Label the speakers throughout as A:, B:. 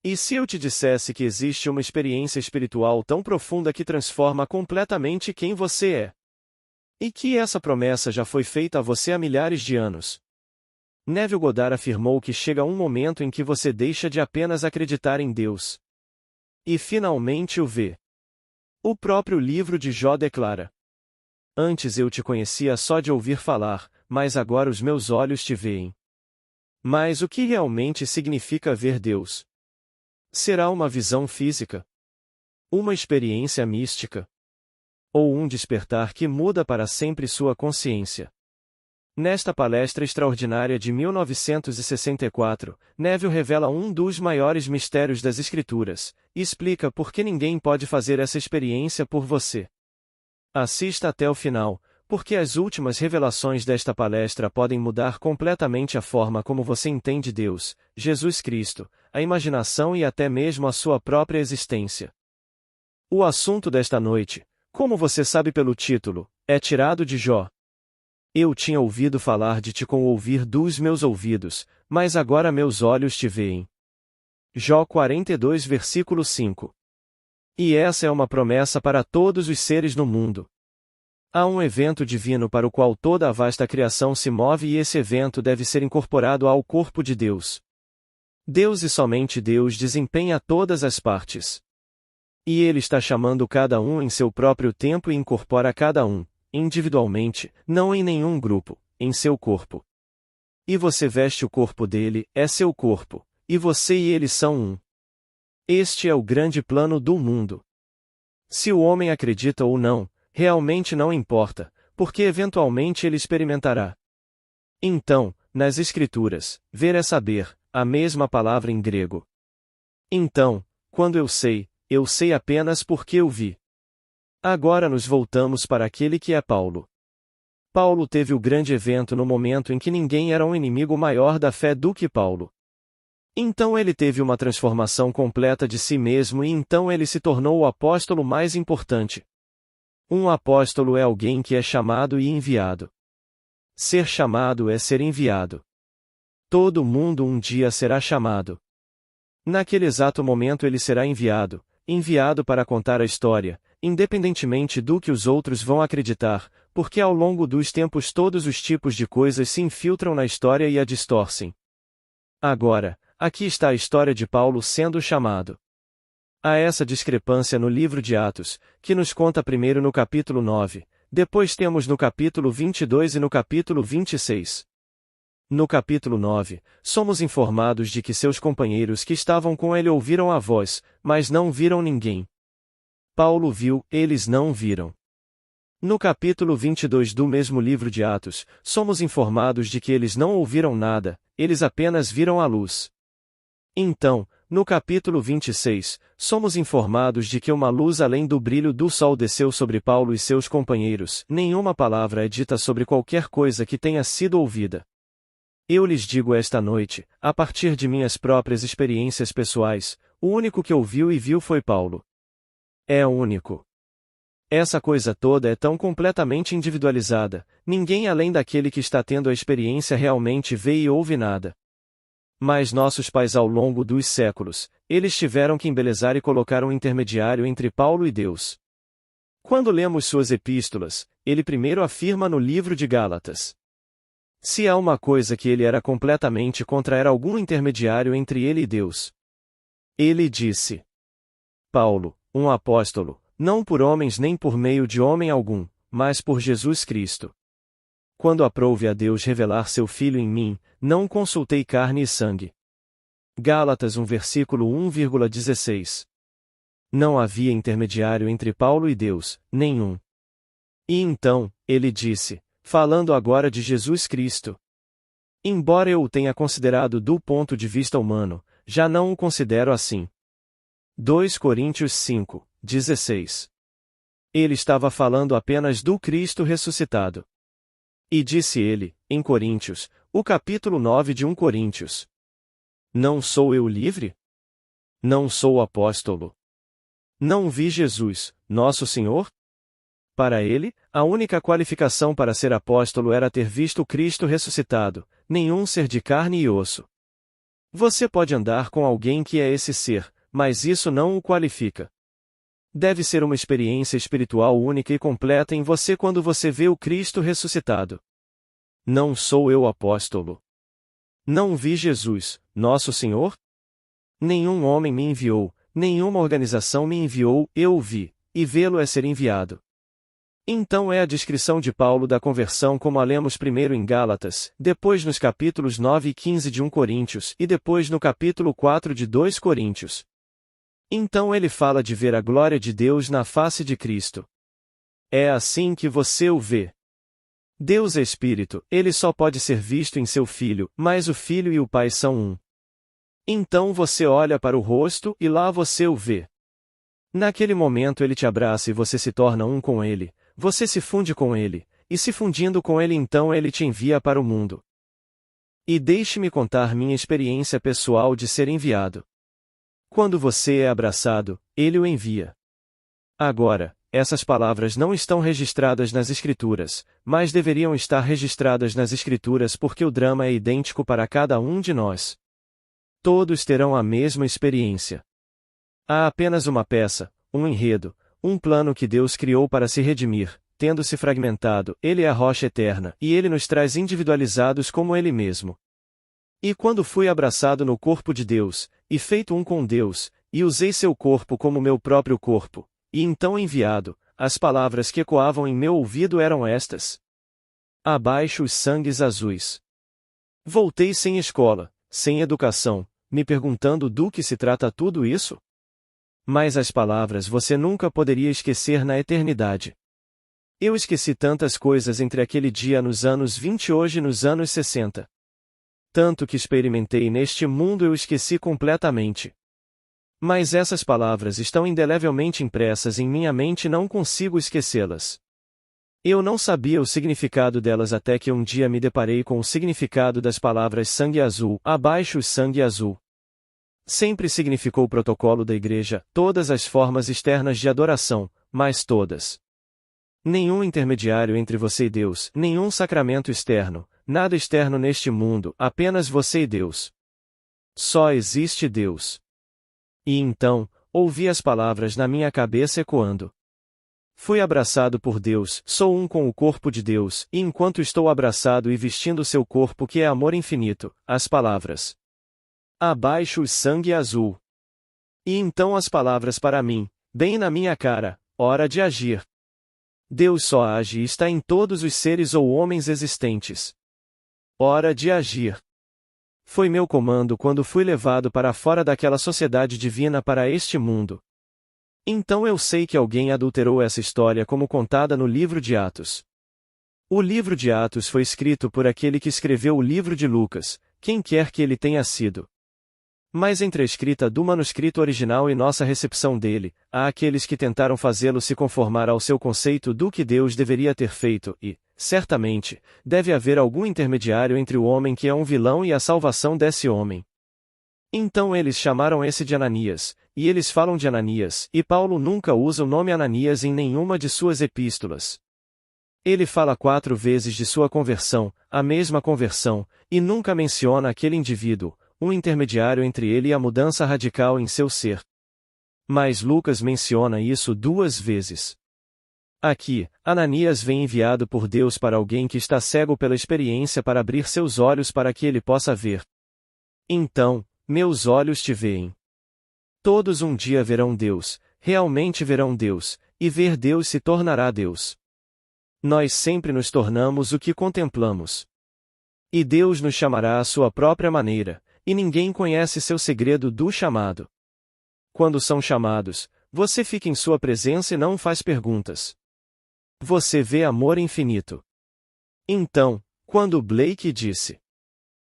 A: E se eu te dissesse que existe uma experiência espiritual tão profunda que transforma completamente quem você é? E que essa promessa já foi feita a você há milhares de anos? Neville Goddard afirmou que chega um momento em que você deixa de apenas acreditar em Deus e finalmente o vê. O próprio livro de Jó declara: Antes eu te conhecia só de ouvir falar, mas agora os meus olhos te veem. Mas o que realmente significa ver Deus? Será uma visão física? Uma experiência mística? Ou um despertar que muda para sempre sua consciência? Nesta palestra extraordinária de 1964, Neville revela um dos maiores mistérios das Escrituras, e explica por que ninguém pode fazer essa experiência por você. Assista até o final, porque as últimas revelações desta palestra podem mudar completamente a forma como você entende Deus, Jesus Cristo, a imaginação e até mesmo a sua própria existência. O assunto desta noite, como você sabe pelo título, é tirado de Jó. Eu tinha ouvido falar de ti com o ouvir dos meus ouvidos, mas agora meus olhos te veem. Jó 42 versículo 5. E essa é uma promessa para todos os seres no mundo. Há um evento divino para o qual toda a vasta criação se move e esse evento deve ser incorporado ao corpo de Deus. Deus e somente Deus desempenha todas as partes. E Ele está chamando cada um em seu próprio tempo e incorpora cada um, individualmente, não em nenhum grupo, em seu corpo. E você veste o corpo dele, é seu corpo, e você e ele são um. Este é o grande plano do mundo. Se o homem acredita ou não, realmente não importa, porque eventualmente ele experimentará. Então, nas Escrituras, ver é saber, a mesma palavra em grego. Então, quando eu sei apenas porque eu vi. Agora nos voltamos para aquele que é Paulo. Paulo teve o grande evento no momento em que ninguém era um inimigo maior da fé do que Paulo. Então ele teve uma transformação completa de si mesmo e então ele se tornou o apóstolo mais importante. Um apóstolo é alguém que é chamado e enviado. Ser chamado é ser enviado. Todo mundo um dia será chamado. Naquele exato momento ele será enviado para contar a história, independentemente do que os outros vão acreditar, porque ao longo dos tempos todos os tipos de coisas se infiltram na história e a distorcem. Agora, aqui está a história de Paulo sendo chamado. Há essa discrepância no livro de Atos, que nos conta primeiro no capítulo 9, depois temos no capítulo 22 e no capítulo 26. No capítulo 9, somos informados de que seus companheiros que estavam com ele ouviram a voz, mas não viram ninguém. Paulo viu, eles não viram. No capítulo 22 do mesmo livro de Atos, somos informados de que eles não ouviram nada, eles apenas viram a luz. Então, no capítulo 26, somos informados de que uma luz além do brilho do sol desceu sobre Paulo e seus companheiros. Nenhuma palavra é dita sobre qualquer coisa que tenha sido ouvida. Eu lhes digo esta noite, a partir de minhas próprias experiências pessoais, o único que ouviu e viu foi Paulo. É o único. Essa coisa toda é tão completamente individualizada, ninguém além daquele que está tendo a experiência realmente vê e ouve nada. Mas nossos pais ao longo dos séculos, eles tiveram que embelezar e colocar um intermediário entre Paulo e Deus. Quando lemos suas epístolas, ele primeiro afirma no livro de Gálatas: se há uma coisa que ele era completamente contra era algum intermediário entre ele e Deus. Ele disse: Paulo, um apóstolo, não por homens nem por meio de homem algum, mas por Jesus Cristo. Quando aprouve a Deus revelar seu Filho em mim, não consultei carne e sangue. Gálatas 1 versículo 1,16. Não havia intermediário entre Paulo e Deus, nenhum. E então, ele disse, falando agora de Jesus Cristo: embora eu o tenha considerado do ponto de vista humano, já não o considero assim. 2 Coríntios 5, 16. Ele estava falando apenas do Cristo ressuscitado. E disse ele, em Coríntios, o capítulo 9 de 1 Coríntios: não sou eu livre? Não sou apóstolo? Não vi Jesus, nosso Senhor? Para ele, a única qualificação para ser apóstolo era ter visto Cristo ressuscitado, nenhum ser de carne e osso. Você pode andar com alguém que é esse ser, mas isso não o qualifica. Deve ser uma experiência espiritual única e completa em você quando você vê o Cristo ressuscitado. Não sou eu apóstolo. Não vi Jesus, nosso Senhor? Nenhum homem me enviou, nenhuma organização me enviou, eu o vi, e vê-lo é ser enviado. Então é a descrição de Paulo da conversão como a lemos primeiro em Gálatas, depois nos capítulos 9 e 15 de 1 Coríntios e depois no capítulo 4 de 2 Coríntios. Então ele fala de ver a glória de Deus na face de Cristo. É assim que você o vê. Deus é Espírito, ele só pode ser visto em seu Filho, mas o Filho e o Pai são um. Então você olha para o rosto e lá você o vê. Naquele momento ele te abraça e você se torna um com ele, você se funde com ele, e se fundindo com ele então ele te envia para o mundo. E deixe-me contar minha experiência pessoal de ser enviado. Quando você é abraçado, ele o envia. Agora, essas palavras não estão registradas nas Escrituras, mas deveriam estar registradas nas Escrituras porque o drama é idêntico para cada um de nós. Todos terão a mesma experiência. Há apenas uma peça, um enredo, um plano que Deus criou para se redimir, tendo se fragmentado, ele é a rocha eterna, e ele nos traz individualizados como ele mesmo. E quando fui abraçado no corpo de Deus, e feito um com Deus, e usei seu corpo como meu próprio corpo, e então enviado, as palavras que ecoavam em meu ouvido eram estas: abaixo os sangues azuis. Voltei sem escola, sem educação, me perguntando do que se trata tudo isso? Mas as palavras você nunca poderia esquecer na eternidade. Eu esqueci tantas coisas entre aquele dia nos anos 20 e hoje nos anos 60. Tanto que experimentei neste mundo eu esqueci completamente. Mas essas palavras estão indelevelmente impressas em minha mente e não consigo esquecê-las. Eu não sabia o significado delas até que um dia me deparei com o significado das palavras sangue azul, abaixo o sangue azul. Sempre significou o protocolo da igreja, todas as formas externas de adoração, mas todas. Nenhum intermediário entre você e Deus, nenhum sacramento externo, nada externo neste mundo, apenas você e Deus. Só existe Deus. E então, ouvi as palavras na minha cabeça ecoando. Fui abraçado por Deus, sou um com o corpo de Deus, e enquanto estou abraçado e vestindo seu corpo que é amor infinito, as palavras: abaixo o sangue azul. E então as palavras para mim, bem na minha cara: hora de agir. Deus só age e está em todos os seres ou homens existentes. Hora de agir. Foi meu comando quando fui levado para fora daquela sociedade divina para este mundo. Então eu sei que alguém adulterou essa história como contada no livro de Atos. O livro de Atos foi escrito por aquele que escreveu o livro de Lucas, quem quer que ele tenha sido. Mas entre a escrita do manuscrito original e nossa recepção dele, há aqueles que tentaram fazê-lo se conformar ao seu conceito do que Deus deveria ter feito e, certamente, deve haver algum intermediário entre o homem que é um vilão e a salvação desse homem. Então eles chamaram esse de Ananias, e eles falam de Ananias, e Paulo nunca usa o nome Ananias em nenhuma de suas epístolas. Ele fala 4 vezes de sua conversão, a mesma conversão, e nunca menciona aquele indivíduo, um intermediário entre ele e a mudança radical em seu ser. Mas Lucas menciona isso 2 vezes. Aqui, Ananias vem enviado por Deus para alguém que está cego pela experiência para abrir seus olhos para que ele possa ver. Então, meus olhos te veem. Todos um dia verão Deus, realmente verão Deus, e ver Deus se tornará Deus. Nós sempre nos tornamos o que contemplamos. E Deus nos chamará à sua própria maneira, e ninguém conhece seu segredo do chamado. Quando são chamados, você fica em sua presença e não faz perguntas. Você vê amor infinito. Então, quando Blake disse: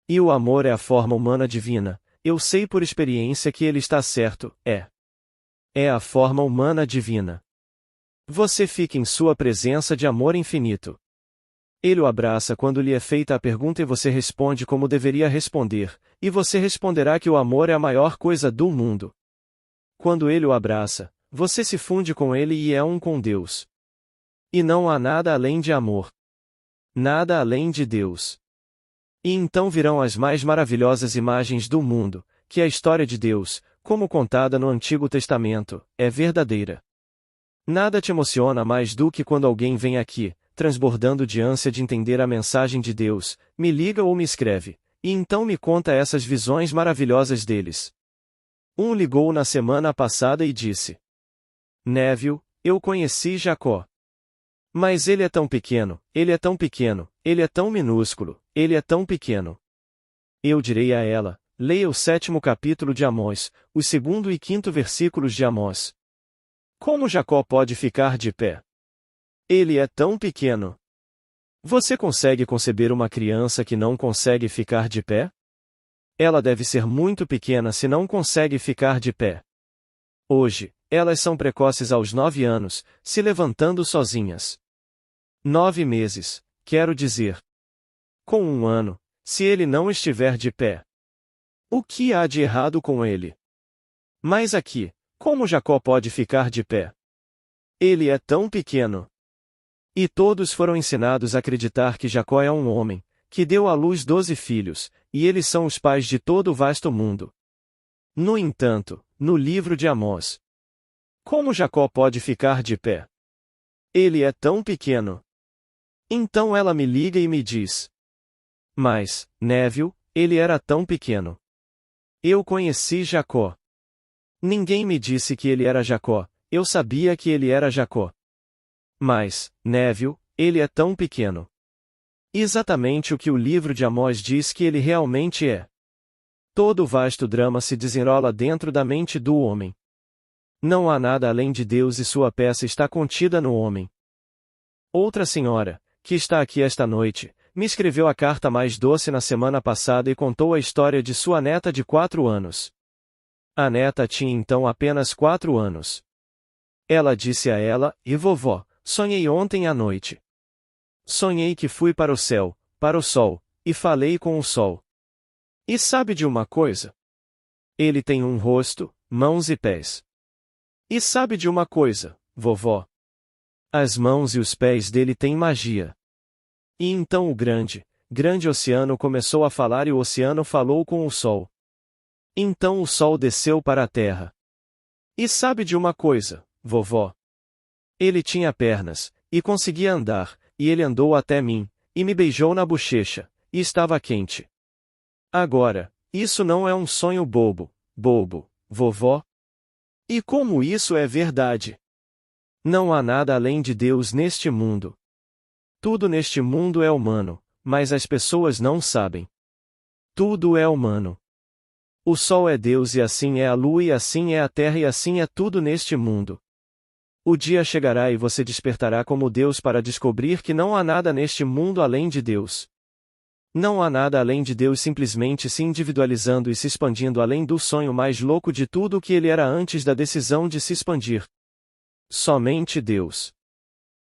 A: e o amor é a forma humana divina, eu sei por experiência que ele está certo, é a forma humana divina. Você fica em sua presença de amor infinito. Ele o abraça quando lhe é feita a pergunta e você responde como deveria responder, e você responderá que o amor é a maior coisa do mundo. Quando ele o abraça, você se funde com ele e é um com Deus. E não há nada além de amor. Nada além de Deus. E então virão as mais maravilhosas imagens do mundo, que a história de Deus, como contada no Antigo Testamento, é verdadeira. Nada te emociona mais do que quando alguém vem aqui, transbordando de ânsia de entender a mensagem de Deus, me liga ou me escreve, e então me conta essas visões maravilhosas deles. Um ligou na semana passada e disse: Neville, eu conheci Jacó. Mas ele é tão pequeno, ele é tão pequeno, ele é tão minúsculo, ele é tão pequeno. Eu direi a ela: leia o 7º capítulo de Amós, os 2º e 5º versículos de Amós. Como Jacó pode ficar de pé? Ele é tão pequeno. Você consegue conceber uma criança que não consegue ficar de pé? Ela deve ser muito pequena se não consegue ficar de pé. Hoje, elas são precoces aos 9 anos, se levantando sozinhas. 9 meses, quero dizer. Com 1 ano, se ele não estiver de pé. O que há de errado com ele? Mas aqui, como Jacó pode ficar de pé? Ele é tão pequeno. E todos foram ensinados a acreditar que Jacó é um homem, que deu à luz 12 filhos, e eles são os pais de todo o vasto mundo. No entanto, no livro de Amós, como Jacó pode ficar de pé? Ele é tão pequeno. Então ela me liga e me diz: Mas, Neville, ele era tão pequeno. Eu conheci Jacó. Ninguém me disse que ele era Jacó, eu sabia que ele era Jacó. Mas, Neville, ele é tão pequeno. Exatamente o que o livro de Amós diz que ele realmente é. Todo o vasto drama se desenrola dentro da mente do homem. Não há nada além de Deus e sua peça está contida no homem. Outra senhora, que está aqui esta noite, me escreveu a carta mais doce na semana passada e contou a história de sua neta de 4 anos. A neta tinha então apenas 4 anos. Ela disse a ela: E vovó, sonhei ontem à noite. Sonhei que fui para o céu, para o sol, e falei com o sol. E sabe de uma coisa? Ele tem um rosto, mãos e pés. E sabe de uma coisa, vovó? As mãos e os pés dele têm magia. E então o grande, grande oceano começou a falar e o oceano falou com o sol. Então o sol desceu para a terra. E sabe de uma coisa, vovó? Ele tinha pernas, e conseguia andar, e ele andou até mim, e me beijou na bochecha, e estava quente. Agora, isso não é um sonho bobo, vovó? E como isso é verdade? Não há nada além de Deus neste mundo. Tudo neste mundo é humano, mas as pessoas não sabem. Tudo é humano. O sol é Deus e assim é a lua e assim é a terra e assim é tudo neste mundo. O dia chegará e você despertará como Deus para descobrir que não há nada neste mundo além de Deus. Não há nada além de Deus simplesmente se individualizando e se expandindo além do sonho mais louco de tudo o que ele era antes da decisão de se expandir. Somente Deus.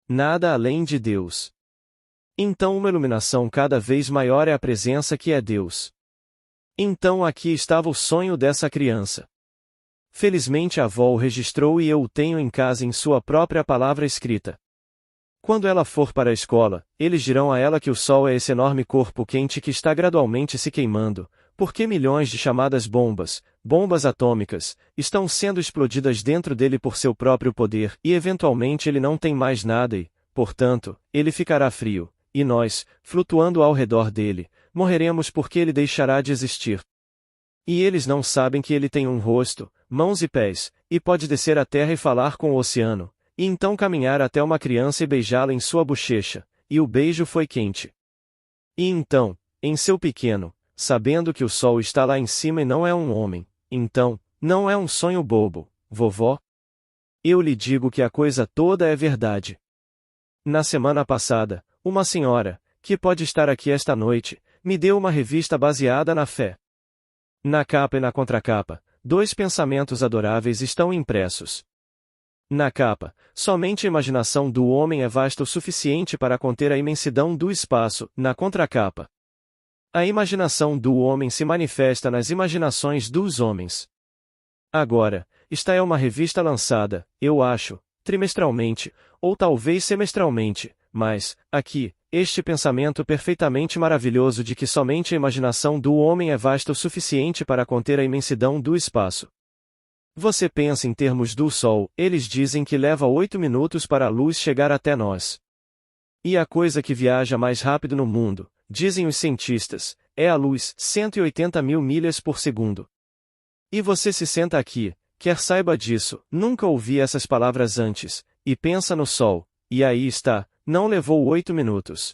A: Nada além de Deus. Então uma iluminação cada vez maior é a presença que é Deus. Então aqui estava o sonho dessa criança. Felizmente a avó o registrou e eu o tenho em casa em sua própria palavra escrita. Quando ela for para a escola, eles dirão a ela que o Sol é esse enorme corpo quente que está gradualmente se queimando, porque milhões de chamadas bombas, bombas atômicas, estão sendo explodidas dentro dele por seu próprio poder e eventualmente ele não tem mais nada e, portanto, ele ficará frio, e nós, flutuando ao redor dele, morreremos porque ele deixará de existir. E eles não sabem que ele tem um rosto, mãos e pés, e pode descer à terra e falar com o oceano, e então caminhar até uma criança e beijá-la em sua bochecha, e o beijo foi quente. E então, em seu pequeno, sabendo que o sol está lá em cima e não é um homem, então, não é um sonho bobo, vovó? Eu lhe digo que a coisa toda é verdade. Na semana passada, uma senhora, que pode estar aqui esta noite, me deu uma revista baseada na fé. Na capa e na contracapa, 2 pensamentos adoráveis estão impressos. Na capa, somente a imaginação do homem é vasta o suficiente para conter a imensidão do espaço. Na contracapa, a imaginação do homem se manifesta nas imaginações dos homens. Agora, esta é uma revista lançada, eu acho, trimestralmente, ou talvez semestralmente, Mas, aqui, este pensamento perfeitamente maravilhoso de que somente a imaginação do homem é vasta o suficiente para conter a imensidão do espaço. Você pensa em termos do Sol, eles dizem que leva 8 minutos para a luz chegar até nós. E a coisa que viaja mais rápido no mundo, dizem os cientistas, é a luz, 180 mil milhas por segundo. E você se senta aqui, quer saiba disso, nunca ouvi essas palavras antes, e pensa no Sol, e aí está, não levou 8 minutos.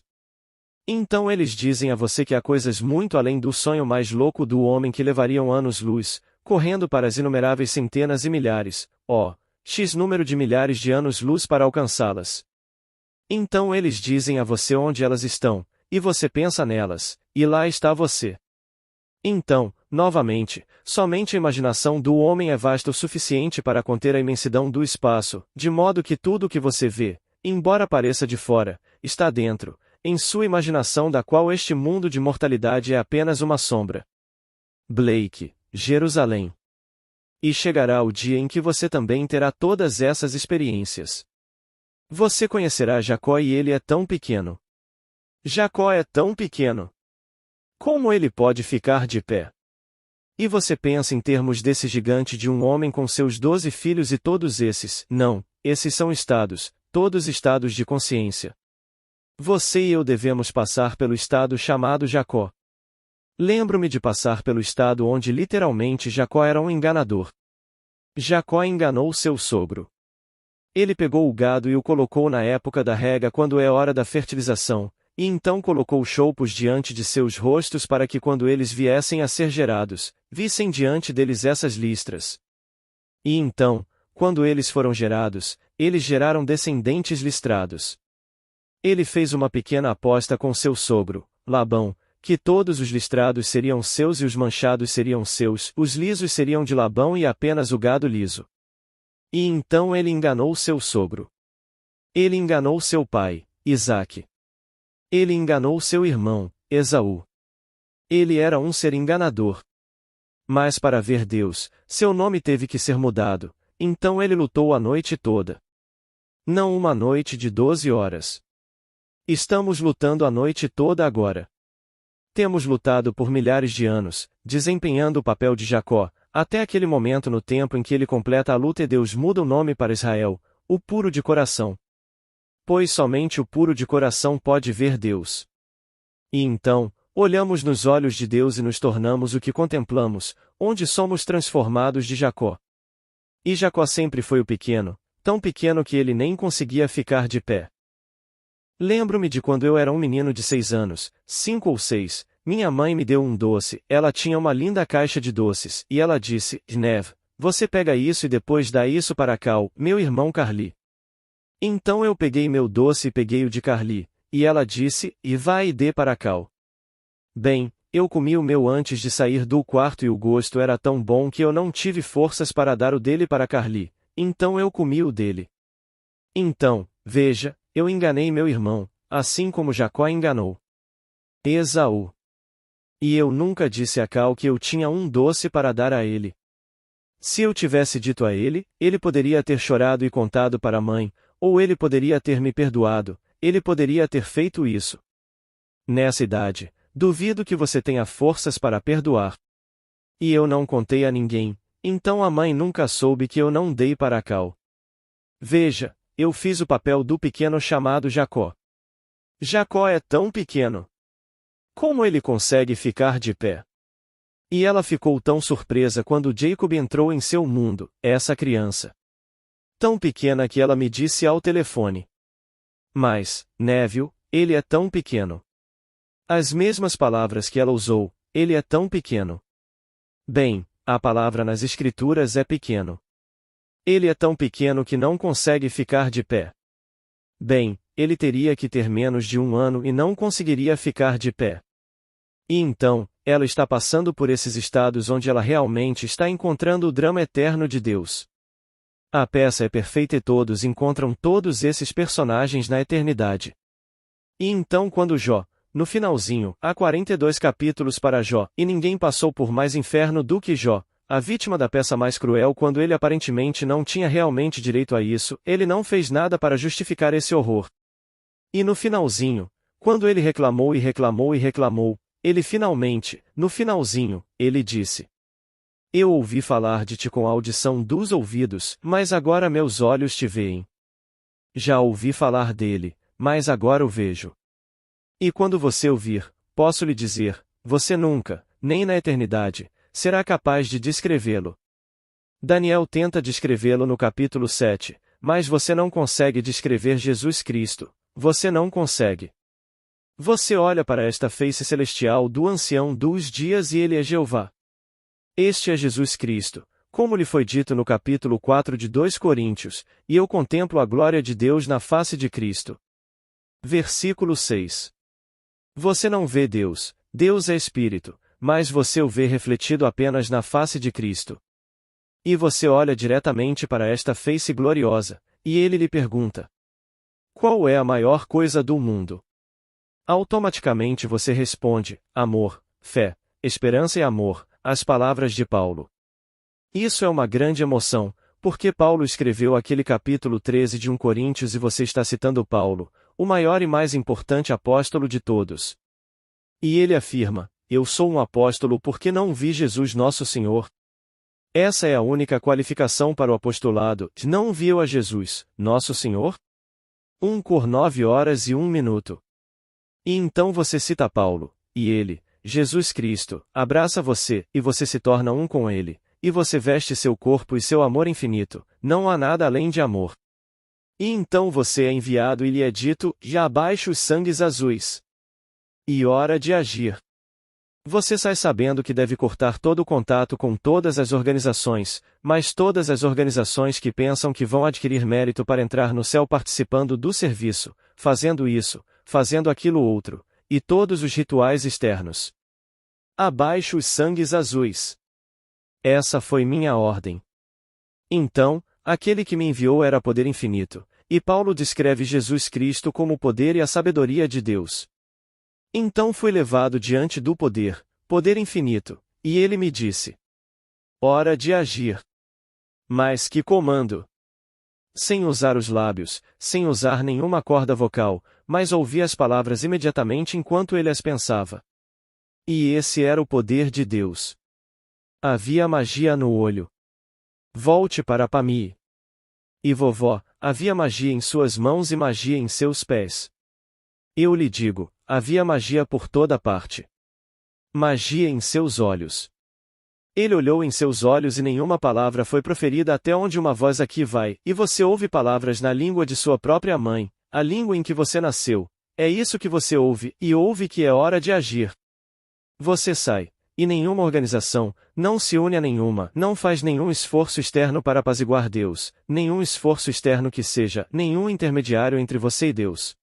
A: Então eles dizem a você que há coisas muito além do sonho mais louco do homem que levariam anos-luz, correndo para as inumeráveis centenas e milhares, X número de milhares de anos-luz para alcançá-las. Então eles dizem a você onde elas estão, e você pensa nelas, e lá está você. Então, novamente, somente a imaginação do homem é vasta o suficiente para conter a imensidão do espaço, de modo que tudo o que você vê, embora pareça de fora, está dentro, em sua imaginação da qual este mundo de mortalidade é apenas uma sombra. Blake, Jerusalém. E chegará o dia em que você também terá todas essas experiências. Você conhecerá Jacó e ele é tão pequeno. Jacó é tão pequeno. Como ele pode ficar de pé? E você pensa em termos desse gigante de um homem com seus 12 filhos e todos esses, não, esses são estados, todos estados de consciência. Você e eu devemos passar pelo estado chamado Jacó. Lembro-me de passar pelo estado onde literalmente Jacó era um enganador. Jacó enganou seu sogro. Ele pegou o gado e o colocou na época da rega quando é hora da fertilização, e então colocou choupos diante de seus rostos para que quando eles viessem a ser gerados, vissem diante deles essas listras. E então, quando eles foram gerados, eles geraram descendentes listrados. Ele fez uma pequena aposta com seu sogro, Labão, que todos os listrados seriam seus e os manchados seriam seus, os lisos seriam de Labão e apenas o gado liso. E então ele enganou seu sogro. Ele enganou seu pai, Isaque. Ele enganou seu irmão, Esaú. Ele era um ser enganador. Mas para ver Deus, seu nome teve que ser mudado, então ele lutou a noite toda. Não uma noite de 12 horas. Estamos lutando a noite toda agora. Temos lutado por milhares de anos, desempenhando o papel de Jacó, até aquele momento no tempo em que ele completa a luta e Deus muda o nome para Israel, o puro de coração. Pois somente o puro de coração pode ver Deus. E então, olhamos nos olhos de Deus e nos tornamos o que contemplamos, onde somos transformados de Jacó. E Jacó sempre foi o pequeno, tão pequeno que ele nem conseguia ficar de pé. Lembro-me de quando eu era um menino de 6 anos, 5 ou 6, minha mãe me deu um doce, ela tinha uma linda caixa de doces, e ela disse, Nev, você pega isso e depois dá isso para Cal, meu irmão Carli. Então eu peguei meu doce e peguei o de Carli, e ela disse, e vai e dê para Cal. Bem, eu comi o meu antes de sair do quarto e o gosto era tão bom que eu não tive forças para dar o dele para Carli, então eu comi o dele. Então, veja, eu enganei meu irmão, assim como Jacó enganou Esaú. E eu nunca disse a Cal que eu tinha um doce para dar a ele. Se eu tivesse dito a ele, ele poderia ter chorado e contado para a mãe, ou ele poderia ter me perdoado, ele poderia ter feito isso. Nessa idade, duvido que você tenha forças para perdoar. E eu não contei a ninguém, então a mãe nunca soube que eu não dei para a Cal. Veja, eu fiz o papel do pequeno chamado Jacó. Jacó é tão pequeno. Como ele consegue ficar de pé? E ela ficou tão surpresa quando Jacob entrou em seu mundo, essa criança. Tão pequena que ela me disse ao telefone. Mas, Neville, ele é tão pequeno. As mesmas palavras que ela usou, ele é tão pequeno. Bem, a palavra nas escrituras é pequeno. Ele é tão pequeno que não consegue ficar de pé. Bem, ele teria que ter menos de 1 ano e não conseguiria ficar de pé. E então, ela está passando por esses estados onde ela realmente está encontrando o drama eterno de Deus. A peça é perfeita e todos encontram todos esses personagens na eternidade. E então quando Jó, no finalzinho, há 42 capítulos para Jó, e ninguém passou por mais inferno do que Jó, a vítima da peça mais cruel quando ele aparentemente não tinha realmente direito a isso, ele não fez nada para justificar esse horror. E no finalzinho, quando ele reclamou e reclamou e reclamou, ele finalmente, no finalzinho, ele disse: Eu ouvi falar de ti com a audição dos ouvidos, mas agora meus olhos te veem. Já ouvi falar dele, mas agora o vejo. E quando você ouvir, posso lhe dizer, você nunca, nem na eternidade, será capaz de descrevê-lo. Daniel tenta descrevê-lo no capítulo 7, mas você não consegue descrever Jesus Cristo, você não consegue. Você olha para esta face celestial do ancião dos dias e ele é Jeová. Este é Jesus Cristo, como lhe foi dito no capítulo 4 de 2 Coríntios, e eu contemplo a glória de Deus na face de Cristo. Versículo 6. Você não vê Deus, Deus é Espírito, mas você o vê refletido apenas na face de Cristo. E você olha diretamente para esta face gloriosa, e ele lhe pergunta: Qual é a maior coisa do mundo? Automaticamente você responde: amor, fé, esperança e amor, as palavras de Paulo. Isso é uma grande emoção, porque Paulo escreveu aquele capítulo 13 de 1 Coríntios e você está citando Paulo, o maior e mais importante apóstolo de todos. E ele afirma: Eu sou um apóstolo porque não vi Jesus nosso Senhor. Essa é a única qualificação para o apostolado: não viu a Jesus, nosso Senhor? 1 Cor 9h01. E então você cita Paulo, e ele, Jesus Cristo, abraça você, e você se torna um com ele, e você veste seu corpo e seu amor infinito, não há nada além de amor. E então você é enviado e lhe é dito: já abaixe os sangues azuis. E hora de agir. Você sai sabendo que deve cortar todo o contato com todas as organizações, mas todas as organizações que pensam que vão adquirir mérito para entrar no céu participando do serviço, fazendo isso, fazendo aquilo outro, e todos os rituais externos. Abaixo os sangues azuis. Essa foi minha ordem. Então, aquele que me enviou era poder infinito, e Paulo descreve Jesus Cristo como o poder e a sabedoria de Deus. Então fui levado diante do poder, poder infinito, e ele me disse: hora de agir. Mas que comando! Sem usar os lábios, sem usar nenhuma corda vocal, mas ouvi as palavras imediatamente enquanto ele as pensava. E esse era o poder de Deus. Havia magia no olho. Volte para Pami. E vovó, havia magia em suas mãos e magia em seus pés. Eu lhe digo, havia magia por toda parte. Magia em seus olhos. Ele olhou em seus olhos e nenhuma palavra foi proferida até onde uma voz aqui vai, e você ouve palavras na língua de sua própria mãe, a língua em que você nasceu. É isso que você ouve, e ouve que é hora de agir. Você sai, e nenhuma organização, não se une a nenhuma, não faz nenhum esforço externo para apaziguar Deus, nenhum esforço externo que seja, nenhum intermediário entre você e Deus.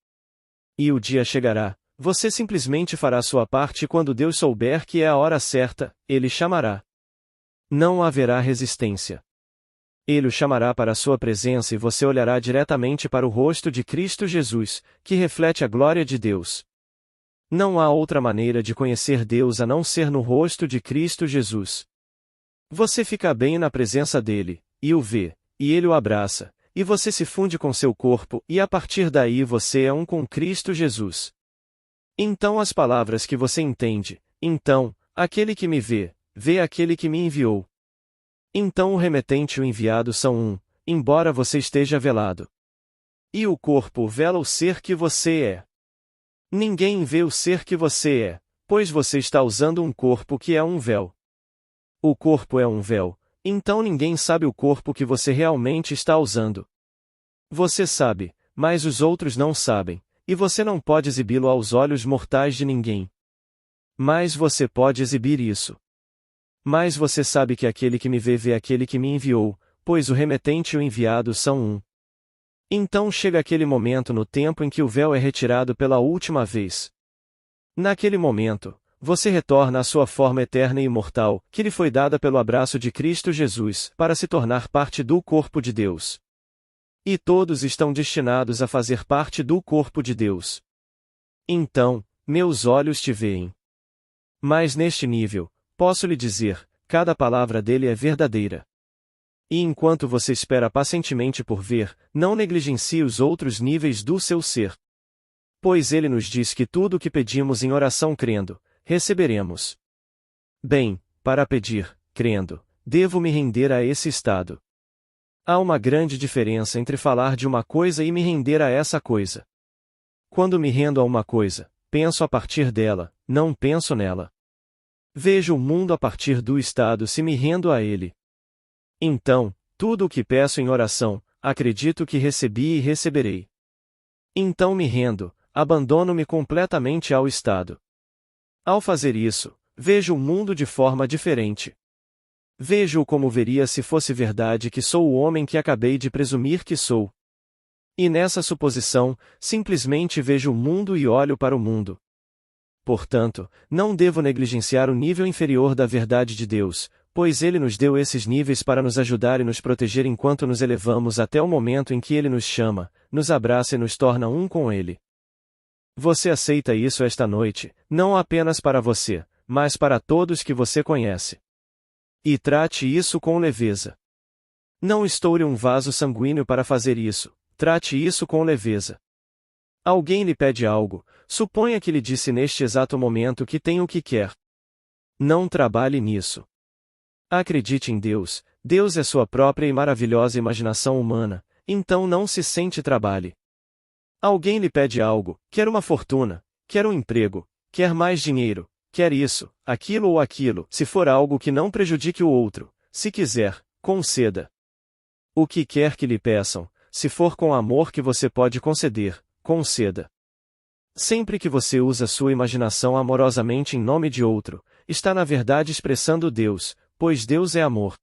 A: E o dia chegará, você simplesmente fará sua parte e quando Deus souber que é a hora certa, Ele chamará. Não haverá resistência. Ele o chamará para a sua presença e você olhará diretamente para o rosto de Cristo Jesus, que reflete a glória de Deus. Não há outra maneira de conhecer Deus a não ser no rosto de Cristo Jesus. Você fica bem na presença dele, e o vê, e ele o abraça, e você se funde com seu corpo, e a partir daí você é um com Cristo Jesus. Então as palavras que você entende, então, aquele que me vê, vê aquele que me enviou. Então o remetente e o enviado são um, embora você esteja velado. E o corpo vela o ser que você é. Ninguém vê o ser que você é, pois você está usando um corpo que é um véu. O corpo é um véu, então ninguém sabe o corpo que você realmente está usando. Você sabe, mas os outros não sabem, e você não pode exibi-lo aos olhos mortais de ninguém. Mas você pode exibir isso. Mas você sabe que aquele que me vê vê aquele que me enviou, pois o remetente e o enviado são um. Então chega aquele momento no tempo em que o véu é retirado pela última vez. Naquele momento, você retorna à sua forma eterna e imortal, que lhe foi dada pelo abraço de Cristo Jesus, para se tornar parte do corpo de Deus. E todos estão destinados a fazer parte do corpo de Deus. Então, meus olhos te veem. Mas neste nível, posso lhe dizer, cada palavra dele é verdadeira. E enquanto você espera pacientemente por ver, não negligencie os outros níveis do seu ser. Pois ele nos diz que tudo o que pedimos em oração crendo, receberemos. Bem, para pedir, crendo, devo me render a esse estado. Há uma grande diferença entre falar de uma coisa e me render a essa coisa. Quando me rendo a uma coisa, penso a partir dela, não penso nela. Vejo o mundo a partir do estado se me rendo a ele. Então, tudo o que peço em oração, acredito que recebi e receberei. Então me rendo, abandono-me completamente ao estado. Ao fazer isso, vejo o mundo de forma diferente. Vejo-o como veria se fosse verdade que sou o homem que acabei de presumir que sou. E nessa suposição, simplesmente vejo o mundo e olho para o mundo. Portanto, não devo negligenciar o nível inferior da verdade de Deus, pois Ele nos deu esses níveis para nos ajudar e nos proteger enquanto nos elevamos até o momento em que Ele nos chama, nos abraça e nos torna um com Ele. Você aceita isso esta noite, não apenas para você, mas para todos que você conhece. E trate isso com leveza. Não estoure um vaso sanguíneo para fazer isso, trate isso com leveza. Alguém lhe pede algo, suponha que lhe disse neste exato momento que tem o que quer. Não trabalhe nisso. Acredite em Deus, Deus é sua própria e maravilhosa imaginação humana, então não se sente trabalhe. Alguém lhe pede algo, quer uma fortuna, quer um emprego, quer mais dinheiro, quer isso, aquilo ou aquilo, se for algo que não prejudique o outro, se quiser, conceda. O que quer que lhe peçam, se for com amor que você pode conceder, conceda. Sempre que você usa sua imaginação amorosamente em nome de outro, está na verdade expressando Deus, pois Deus é amor.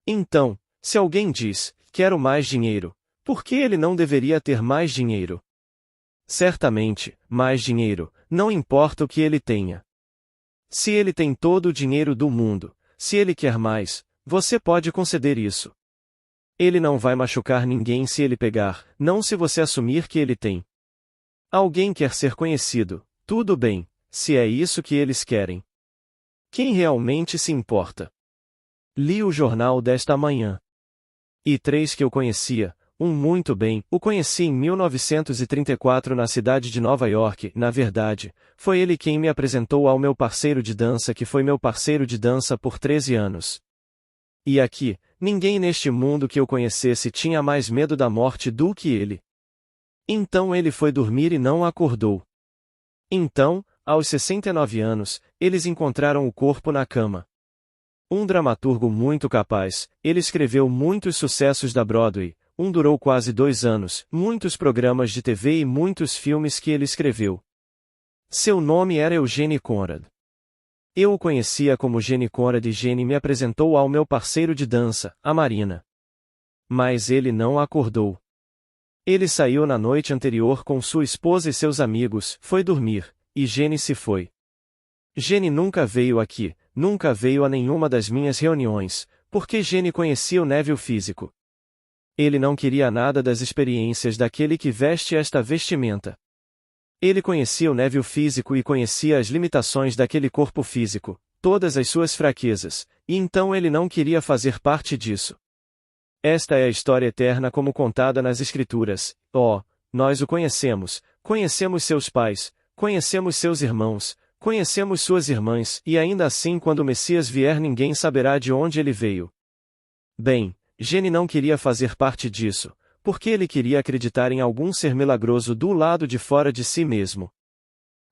A: Então, se alguém diz, quero mais dinheiro, por que ele não deveria ter mais dinheiro? Certamente, mais dinheiro, não importa o que ele tenha. Se ele tem todo o dinheiro do mundo, se ele quer mais, você pode conceder isso. Ele não vai machucar ninguém se ele pegar, não se você assumir que ele tem. Alguém quer ser conhecido, tudo bem, se é isso que eles querem. Quem realmente se importa? Li o jornal desta manhã. E três que eu conhecia, um muito bem, o conheci em 1934 na cidade de Nova York, na verdade, foi ele quem me apresentou ao meu parceiro de dança que foi meu parceiro de dança por 13 anos. E aqui, ninguém neste mundo que eu conhecesse tinha mais medo da morte do que ele. Então ele foi dormir e não acordou. Então, aos 69 anos, eles encontraram o corpo na cama. Um dramaturgo muito capaz, ele escreveu muitos sucessos da Broadway, durou quase 2 anos, muitos programas de TV e muitos filmes que ele escreveu. Seu nome era Eugene Conrad. Eu o conhecia como Gene Conrad e Gene me apresentou ao meu parceiro de dança, a Marina. Mas ele não acordou. Ele saiu na noite anterior com sua esposa e seus amigos, foi dormir, e Gene se foi. Gene nunca veio aqui, nunca veio a nenhuma das minhas reuniões, porque Gene conhecia o Neville físico. Ele não queria nada das experiências daquele que veste esta vestimenta. Ele conhecia o Neville físico e conhecia as limitações daquele corpo físico, todas as suas fraquezas, e então ele não queria fazer parte disso. Esta é a história eterna como contada nas Escrituras. Nós o conhecemos, conhecemos seus pais, conhecemos seus irmãos, conhecemos suas irmãs, e ainda assim quando o Messias vier ninguém saberá de onde ele veio. Bem, Gene não queria fazer parte disso, porque ele queria acreditar em algum ser milagroso do lado de fora de si mesmo.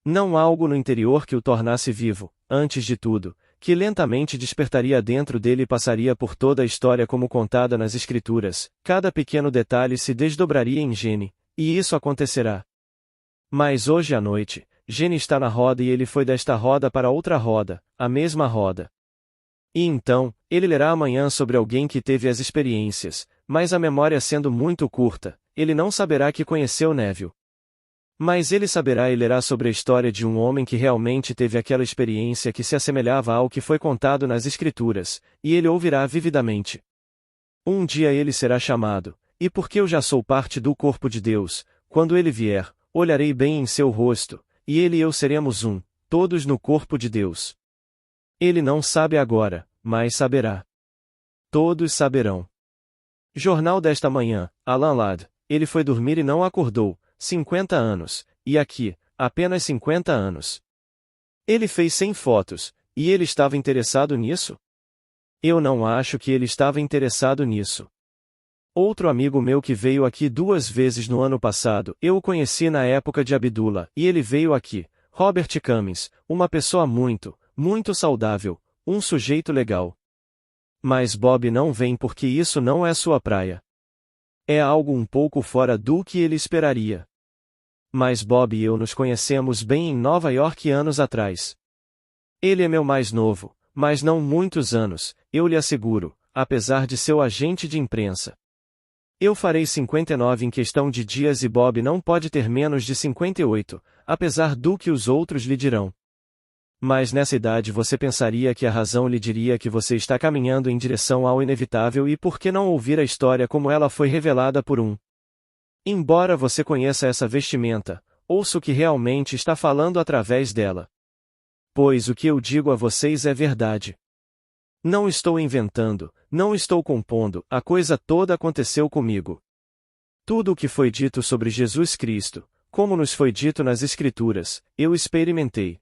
A: Não algo no interior que o tornasse vivo, antes de tudo, que lentamente despertaria dentro dele e passaria por toda a história como contada nas Escrituras, cada pequeno detalhe se desdobraria em Gene, e isso acontecerá. Mas hoje à noite, Gene está na roda e ele foi desta roda para outra roda, a mesma roda. E então, ele lerá amanhã sobre alguém que teve as experiências, mas a memória sendo muito curta, ele não saberá que conheceu Neville. Mas ele saberá e lerá sobre a história de um homem que realmente teve aquela experiência que se assemelhava ao que foi contado nas Escrituras, e ele ouvirá vividamente. Um dia ele será chamado, e porque eu já sou parte do corpo de Deus, quando ele vier, olharei bem em seu rosto, e ele e eu seremos um, todos no corpo de Deus. Ele não sabe agora, mas saberá. Todos saberão. Jornal desta manhã, Alan Ladd, ele foi dormir e não acordou, 50 anos, e aqui, apenas 50 anos. Ele fez 100 fotos, e ele estava interessado nisso? Eu não acho que ele estava interessado nisso. Outro amigo meu que veio aqui 2 vezes no ano passado, eu o conheci na época de Abdullah, e ele veio aqui, Robert Cummings, uma pessoa muito, muito saudável, um sujeito legal. Mas Bob não vem porque isso não é sua praia. É algo um pouco fora do que ele esperaria. Mas Bob e eu nos conhecemos bem em Nova York anos atrás. Ele é meu mais novo, mas não muitos anos, eu lhe asseguro, apesar de seu agente de imprensa. Eu farei 59 em questão de dias e Bob não pode ter menos de 58, apesar do que os outros lhe dirão. Mas nessa idade você pensaria que a razão lhe diria que você está caminhando em direção ao inevitável e por que não ouvir a história como ela foi revelada por um? Embora você conheça essa vestimenta, ouça o que realmente está falando através dela. Pois o que eu digo a vocês é verdade. Não estou inventando, não estou compondo, a coisa toda aconteceu comigo. Tudo o que foi dito sobre Jesus Cristo, como nos foi dito nas Escrituras, eu experimentei.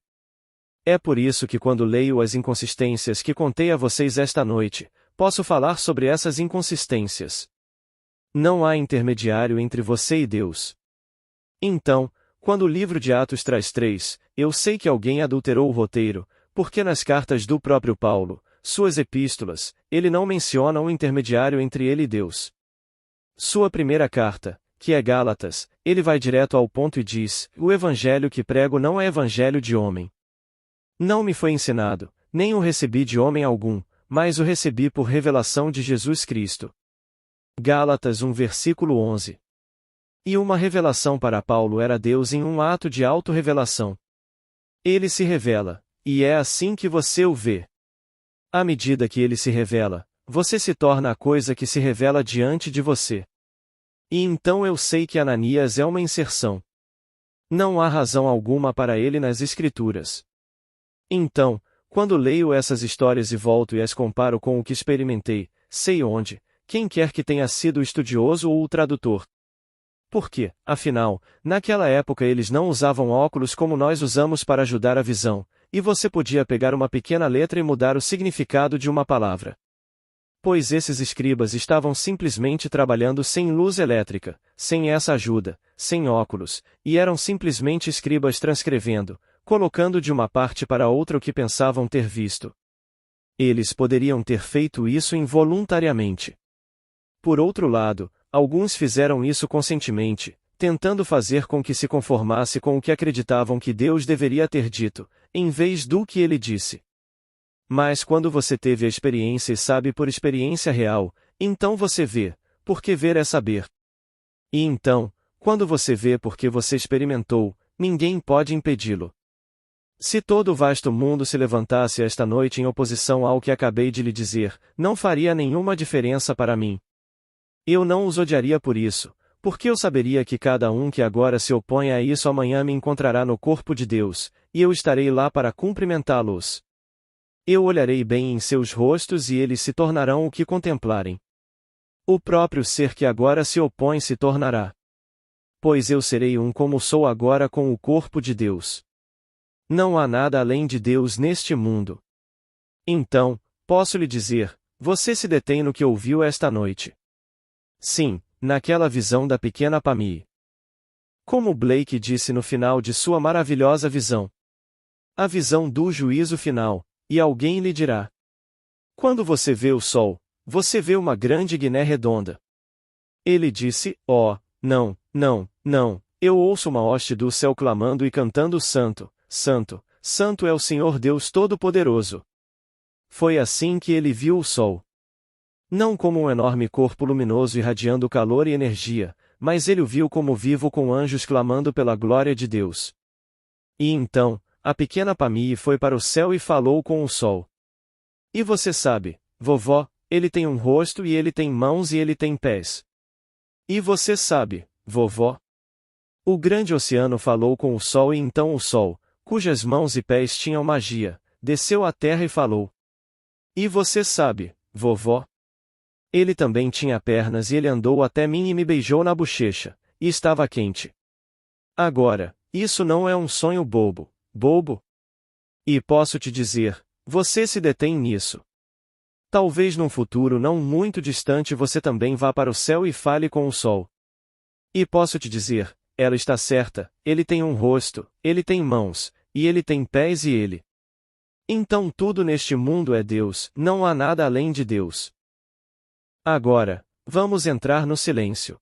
A: É por isso que quando leio as inconsistências que contei a vocês esta noite, posso falar sobre essas inconsistências. Não há intermediário entre você e Deus. Então, quando o livro de Atos traz 3, eu sei que alguém adulterou o roteiro, porque nas cartas do próprio Paulo, suas epístolas, ele não menciona um intermediário entre ele e Deus. Sua primeira carta, que é Gálatas, ele vai direto ao ponto e diz: o evangelho que prego não é evangelho de homem. Não me foi ensinado, nem o recebi de homem algum, mas o recebi por revelação de Jesus Cristo. Gálatas 1 versículo 11. E uma revelação para Paulo era Deus em um ato de autorrevelação. Ele se revela, e é assim que você o vê. À medida que ele se revela, você se torna a coisa que se revela diante de você. E então eu sei que Ananias é uma inserção. Não há razão alguma para ele nas Escrituras. Então, quando leio essas histórias e volto e as comparo com o que experimentei, sei onde, quem quer que tenha sido o estudioso ou o tradutor. Porque, afinal, naquela época eles não usavam óculos como nós usamos para ajudar a visão, e você podia pegar uma pequena letra e mudar o significado de uma palavra. Pois esses escribas estavam simplesmente trabalhando sem luz elétrica, sem essa ajuda, sem óculos, e eram simplesmente escribas transcrevendo, colocando de uma parte para outra o que pensavam ter visto. Eles poderiam ter feito isso involuntariamente. Por outro lado, alguns fizeram isso conscientemente, tentando fazer com que se conformasse com o que acreditavam que Deus deveria ter dito, em vez do que ele disse. Mas quando você teve a experiência e sabe por experiência real, então você vê, porque ver é saber. E então, quando você vê porque você experimentou, ninguém pode impedi-lo. Se todo o vasto mundo se levantasse esta noite em oposição ao que acabei de lhe dizer, não faria nenhuma diferença para mim. Eu não os odiaria por isso, porque eu saberia que cada um que agora se opõe a isso amanhã me encontrará no corpo de Deus, e eu estarei lá para cumprimentá-los. Eu olharei bem em seus rostos e eles se tornarão o que contemplarem. O próprio ser que agora se opõe se tornará. Pois eu serei um como sou agora com o corpo de Deus. Não há nada além de Deus neste mundo. Então, posso lhe dizer, você se detém no que ouviu esta noite. Sim, naquela visão da pequena Pammy. Como Blake disse no final de sua maravilhosa visão. A visão do juízo final, e alguém lhe dirá. Quando você vê o sol, você vê uma grande Guiné redonda. Ele disse, não, não, não, eu ouço uma hoste do céu clamando e cantando santo, santo, santo é o Senhor Deus Todo-Poderoso. Foi assim que ele viu o sol. Não como um enorme corpo luminoso irradiando calor e energia, mas ele o viu como vivo com anjos clamando pela glória de Deus. E então, a pequena Pammy foi para o céu e falou com o sol. E você sabe, vovó, ele tem um rosto e ele tem mãos e ele tem pés. E você sabe, vovó? O grande oceano falou com o sol e então o sol, cujas mãos e pés tinham magia, desceu à terra e falou. E você sabe, vovó? Ele também tinha pernas e ele andou até mim e me beijou na bochecha, e estava quente. Agora, isso não é um sonho bobo, bobo? E posso te dizer, você se detém nisso. Talvez num futuro não muito distante você também vá para o céu e fale com o sol. E posso te dizer, ela está certa, ele tem um rosto, ele tem mãos, e ele tem pés e ele. Então tudo neste mundo é Deus, não há nada além de Deus. Agora, vamos entrar no silêncio.